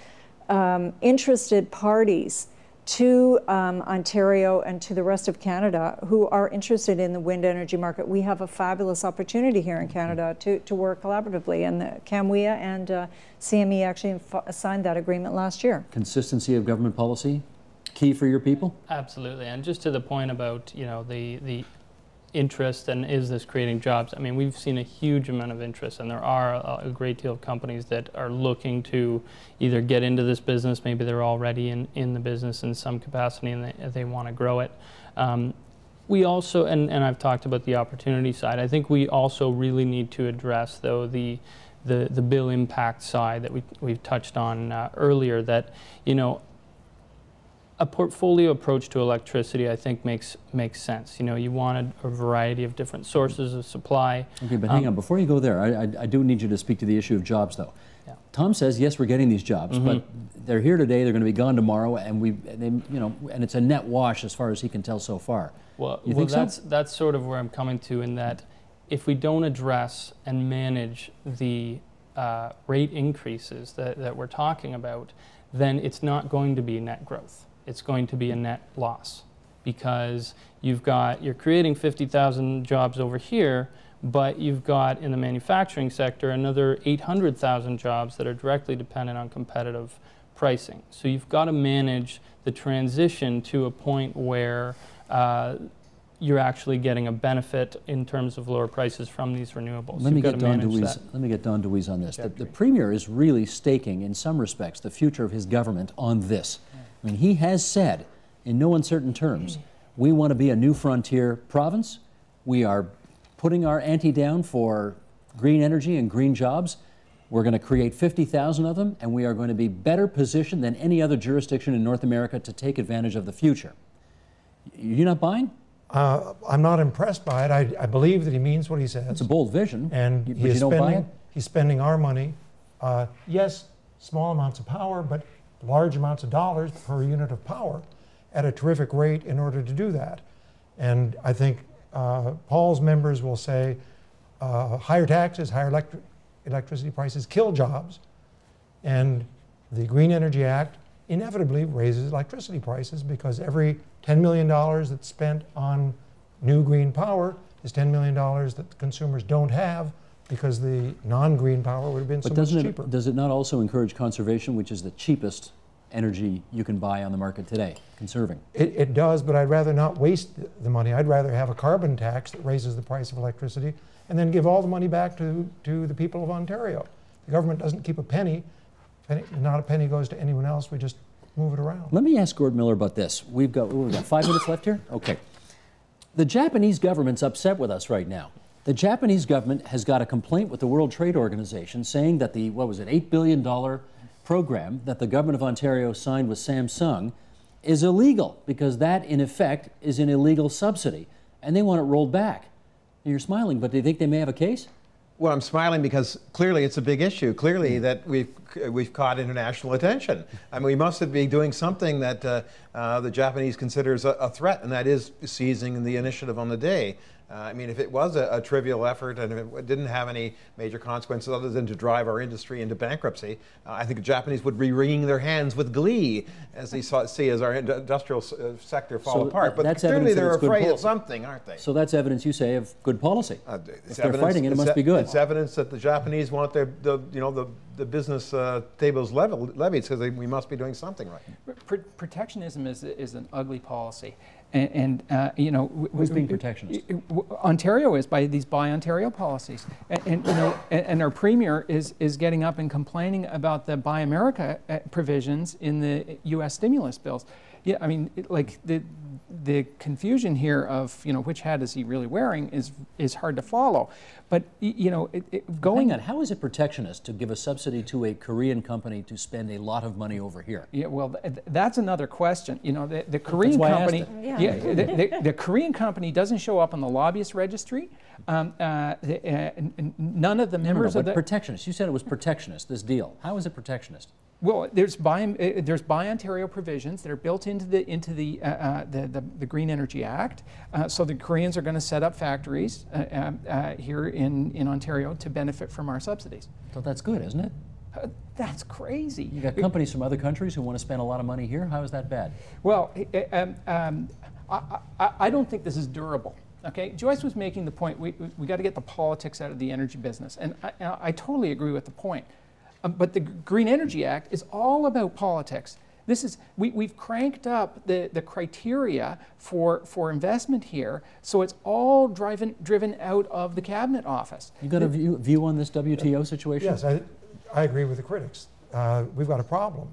Speaker 4: interested parties to Ontario and to the rest of Canada who are interested in the wind energy market. We have a fabulous opportunity here in Canada to work collaboratively, and the CAMWEA and CME actually signed that agreement last year.
Speaker 1: Consistency of government policy, key for your people?
Speaker 7: Absolutely, and just to the point about, you know, the interest and is this creating jobs? I mean, we've seen a huge amount of interest, and there are a great deal of companies that are looking to either get into this business, maybe they're already in the business in some capacity and they want to grow it. We also, and I've talked about the opportunity side, I think we also really need to address, though, the bill impact side that we've touched on earlier, that, you know, a portfolio approach to electricity, I think, makes sense. You know, you want a variety of different sources of supply.
Speaker 1: Okay, but hang on, before you go there, I do need you to speak to the issue of jobs, though. Yeah. Tom says, yes, we're getting these jobs, but they're here today, they're going to be gone tomorrow, and you know, and it's a net wash as far as he can tell so far.
Speaker 7: Well, that's sort of where I'm coming to, in that if we don't address and manage the rate increases that we're talking about, then it's not going to be net growth. It's going to be a net loss, because you're creating 50,000 jobs over here, but you've got in the manufacturing sector another 800,000 jobs that are directly dependent on competitive pricing. So you've got to manage the transition to a point where you're actually getting a benefit in terms of lower prices from these renewables.
Speaker 1: Let me get Don DeWeese on this. The Premier is really staking, in some respects, the future of his government on this. I mean, he has said, in no uncertain terms, we want to be a new frontier province. We are putting our ante down for green energy and green jobs. We're going to create 50,000 of them, and we are going to be better positioned than any other jurisdiction in North America to take advantage of the future. You're not buying?
Speaker 8: I'm not impressed by it. I believe that he means what he says.
Speaker 1: It's a bold vision,
Speaker 8: and
Speaker 1: but you don't buy it?
Speaker 8: He's spending our money. Yes, small amounts of power, but large amounts of dollars per unit of power at a terrific rate in order to do that. And I think Paul's members will say higher taxes, higher electricity prices kill jobs. And the Green Energy Act inevitably raises electricity prices because every $10 million that's spent on new green power is $10 million that the consumers don't have because the non-green power would have been so much cheaper.
Speaker 1: Does it not also encourage conservation, which is the cheapest energy you can buy on the market today, conserving?
Speaker 8: It does, but I'd rather not waste the money. I'd rather have a carbon tax that raises the price of electricity and then give all the money back to the people of Ontario. The government doesn't keep a penny. Not a penny goes to anyone else. We just move it around.
Speaker 1: Let me ask Gord Miller about this. We've got 5 minutes left here? Okay. The Japanese government's upset with us right now. The Japanese government has got a complaint with the World Trade Organization saying that the, what was it, $8 billion program that the government of Ontario signed with Samsung is illegal because that, in effect, is an illegal subsidy, and they want it rolled back. You're smiling, but do you think they may have a case?
Speaker 6: Well, I'm smiling because clearly it's a big issue. Clearly that we've caught international attention. I mean, we must be doing something that the Japanese considers a threat, and that is seizing the initiative on the day. I mean, if it was a trivial effort and if it didn't have any major consequences other than to drive our industry into bankruptcy, I think the Japanese would be wringing their hands with glee as they see as our industrial sector fall apart. But clearly they're afraid of something, aren't they?
Speaker 1: So that's evidence, you say, of good policy. If they're fighting it, it must be good.
Speaker 6: It's evidence that the Japanese want the business tables levied, so we must be doing something right.
Speaker 5: Protectionism is an ugly policy. And you know,
Speaker 1: who's being protectionist?
Speaker 5: Ontario is by these Buy Ontario policies, and you know, and our premier is getting up and complaining about the Buy America provisions in the U.S. stimulus bills. Yeah, I mean, like the confusion here of, you know, which hat is he really wearing is hard to follow. But you know, going
Speaker 1: hang on, how is it protectionist to give a subsidy to a Korean company to spend a lot of money over here?
Speaker 5: Yeah, well, that's another question. You know, the Korean company, the Korean company doesn't show up on the lobbyist registry. None of the members of the
Speaker 1: protectionist. You said it was protectionist. This deal. How is it protectionist?
Speaker 5: Well, there's Buy Ontario provisions that are built into the Green Energy Act. So the Koreans are going to set up factories here in Ontario to benefit from our subsidies.
Speaker 1: So that's good, isn't it?
Speaker 5: That's crazy.
Speaker 1: You got companies from other countries who want to spend a lot of money here. How is that bad?
Speaker 5: Well, I don't think this is durable. Okay, Joyce was making the point we got to get the politics out of the energy business, and I totally agree with the point. But the Green Energy Act is all about politics. This is we've cranked up the criteria for investment here, so it's all driven out of the Cabinet Office.
Speaker 1: You got a view on this WTO situation?
Speaker 8: Yes, I agree with the critics. We've got a problem.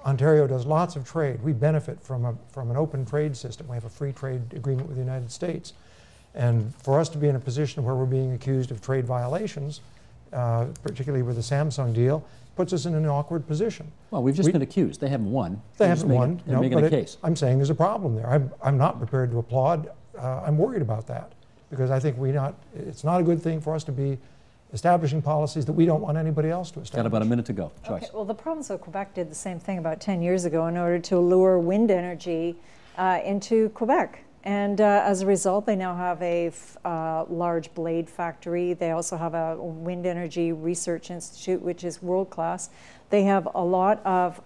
Speaker 8: Ontario does lots of trade. We benefit from an open trade system. We have a free trade agreement with the United States, and for us to be in a position where we're being accused of trade violations, particularly with the Samsung deal, puts us in an awkward position.
Speaker 1: Well, we've just been accused. They haven't won.
Speaker 8: They haven't won.
Speaker 1: They're making a case.
Speaker 8: I'm saying there's a problem there. I'm not prepared to applaud. I'm worried about that because I think it's not a good thing for us to be establishing policies that we don't want anybody else to establish.
Speaker 1: Got about a minute to go. Joyce.
Speaker 4: Okay, well, the province of Quebec did the same thing about 10 years ago in order to lure wind energy into Quebec. And as a result, they now have a large blade factory. They also have a wind energy research institute, which is world-class. They have a lot of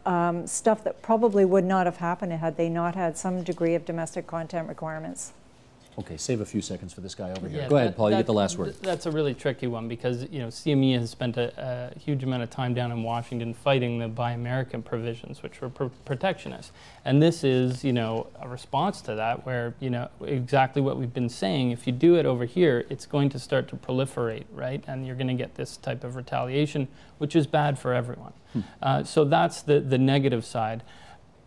Speaker 4: stuff that probably would not have happened had they not had some degree of domestic content requirements.
Speaker 1: Okay, save a few seconds for this guy over here. Go ahead, Paul, you get the last word.
Speaker 7: That's a really tricky one because, you know, CME has spent a huge amount of time down in Washington fighting the Buy American provisions, which were protectionist. And this is, you know, a response to that where, you know, exactly what we've been saying, if you do it over here, it's going to start to proliferate, right? And you're going to get this type of retaliation, which is bad for everyone. So that's the negative side.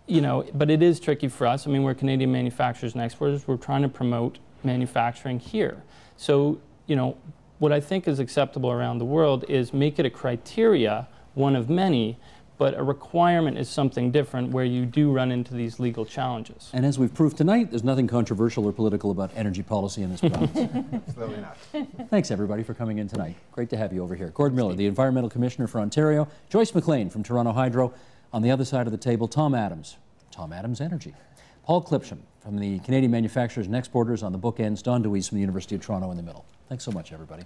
Speaker 7: You know, but it is tricky for us. I mean, we're Canadian manufacturers and exporters. We're trying to promote manufacturing here. So, you know, what I think is acceptable around the world is make it a criteria, one of many, But a requirement is something different where you do run into these legal challenges.
Speaker 1: And as we've proved tonight, there's nothing controversial or political about energy policy in this province.
Speaker 6: Clearly not.
Speaker 1: Thanks, everybody, for coming in tonight. Great to have you over here. Gord Miller, the Environmental Commissioner for Ontario. Joyce McLean from Toronto Hydro. On the other side of the table, Tom Adams Energy. Paul Clipsham from the Canadian Manufacturers and Exporters on the bookends. Don DeWeese from the University of Toronto in the middle. Thanks so much, everybody.